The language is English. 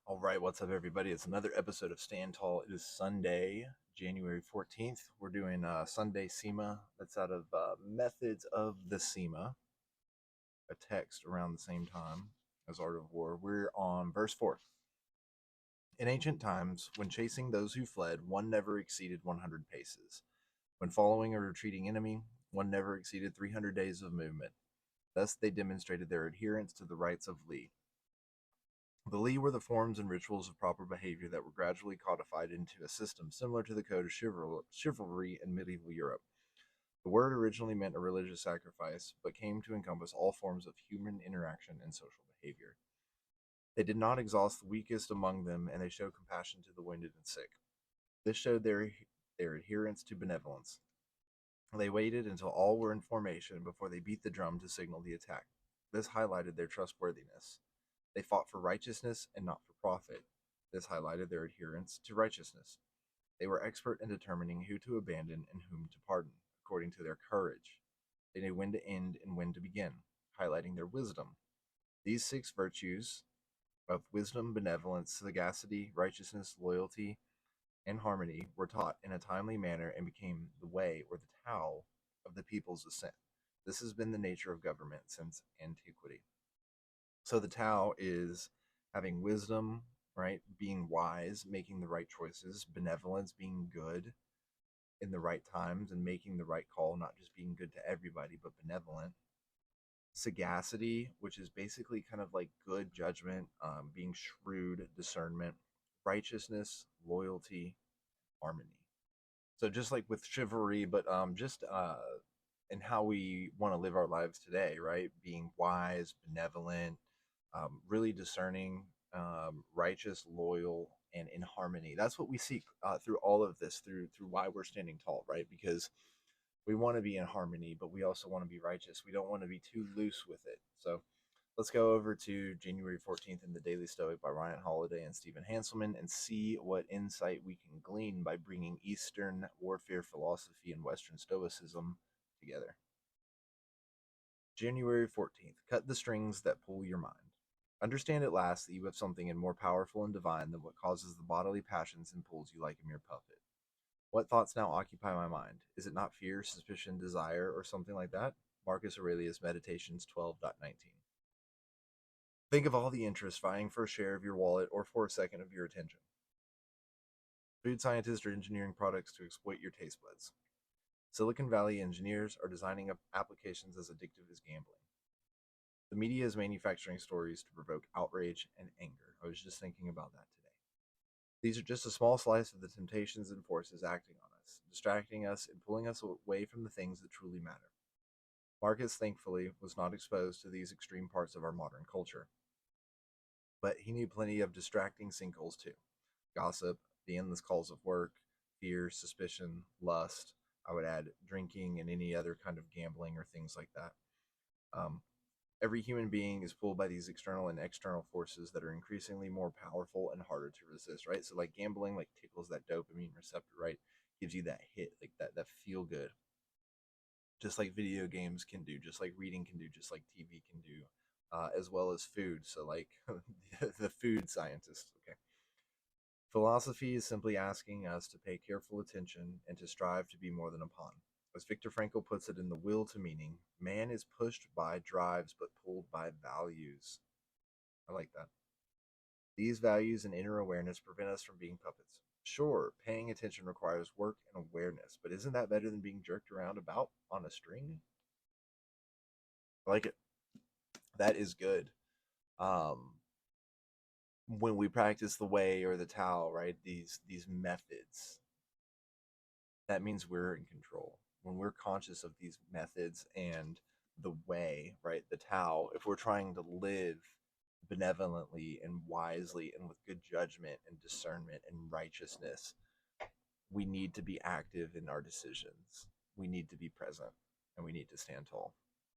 All right, what's up, everybody? It's another episode of Stand Tall. It is Sunday, January 14th. We're doing Sunday SEMA. That's out of Methods of the SEMA, a text around the same time as Art of War. We're on verse 4. In ancient times, when chasing those who fled, one never exceeded 100 paces. When following a retreating enemy, one never exceeded 300 days of movement. Thus, they demonstrated their adherence to the rights of Li. The Li were the forms and rituals of proper behavior that were gradually codified into a system similar to the code of chivalry in medieval Europe. The word originally meant a religious sacrifice, but came to encompass all forms of human interaction and social behavior. They did not exhaust the weakest among them, and they showed compassion to the wounded and sick. This showed their adherence to benevolence. They waited until all were in formation before they beat the drum to signal the attack. This highlighted their trustworthiness. They fought for righteousness and not for profit. This highlighted their adherence to righteousness. They were expert in determining who to abandon and whom to pardon, according to their courage. They knew when to end and when to begin, highlighting their wisdom. These six virtues of wisdom, benevolence, sagacity, righteousness, loyalty, and harmony were taught in a timely manner and became the way or the Tao of the people's ascent. This has been the nature of government since antiquity. So the Tao is having wisdom, right? Being wise, making the right choices, benevolence, being good in the right times and making the right call, not just being good to everybody, but benevolent. Sagacity, which is basically kind of like good judgment, being shrewd, discernment, righteousness, loyalty, harmony. So just like with chivalry, but just in how we want to live our lives today, right? Being wise, benevolent, really discerning, righteous, loyal, and in harmony. That's what we seek through all of this, through why we're standing tall, right? Because we want to be in harmony, but we also want to be righteous. We don't want to be too loose with it. So let's go over to January 14th in the Daily Stoic by Ryan Holiday and Stephen Hanselman and see what insight we can glean by bringing Eastern warfare philosophy and Western Stoicism together. January 14th. Cut the strings that pull your mind. Understand at last that you have something in more powerful and divine than what causes the bodily passions and pulls you like a mere puppet. What thoughts now occupy my mind? Is it not fear, suspicion, desire, or something like that? Marcus Aurelius, Meditations 12.19. Think of all the interests vying for a share of your wallet or for a second of your attention. Food scientists are engineering products to exploit your taste buds. Silicon Valley engineers are designing applications as addictive as gambling. The media is manufacturing stories to provoke outrage and anger. I was just thinking about that today. These are just a small slice of the temptations and forces acting on us, distracting us and pulling us away from the things that truly matter. Marcus, thankfully, was not exposed to these extreme parts of our modern culture. But he knew plenty of distracting sinkholes too. Gossip, the endless calls of work, fear, suspicion, lust. I would add drinking and any other kind of gambling or things like that. Every human being is pulled by these external and external forces that are increasingly more powerful and harder to resist, right? So like gambling, like tickles that dopamine receptor, right? Gives you that hit, like that feel good. Just like video games can do, just like reading can do, just like TV can do, as well as food. So like the food scientist, okay. Philosophy is simply asking us to pay careful attention and to strive to be more than a pawn. As Viktor Frankl puts it in The Will to Meaning, man is pushed by drives but pulled by values. I like that. These values and inner awareness prevent us from being puppets. Sure, paying attention requires work and awareness, but isn't that better than being jerked around about on a string? I like it. That is good. Um, when we practice the way or the Tao, right? These methods, that means we're in control. When we're conscious of these methods and the way, right, the Tao, if we're trying to live benevolently and wisely and with good judgment and discernment and righteousness, we need to be active in our decisions. We need to be present and we need to stand tall.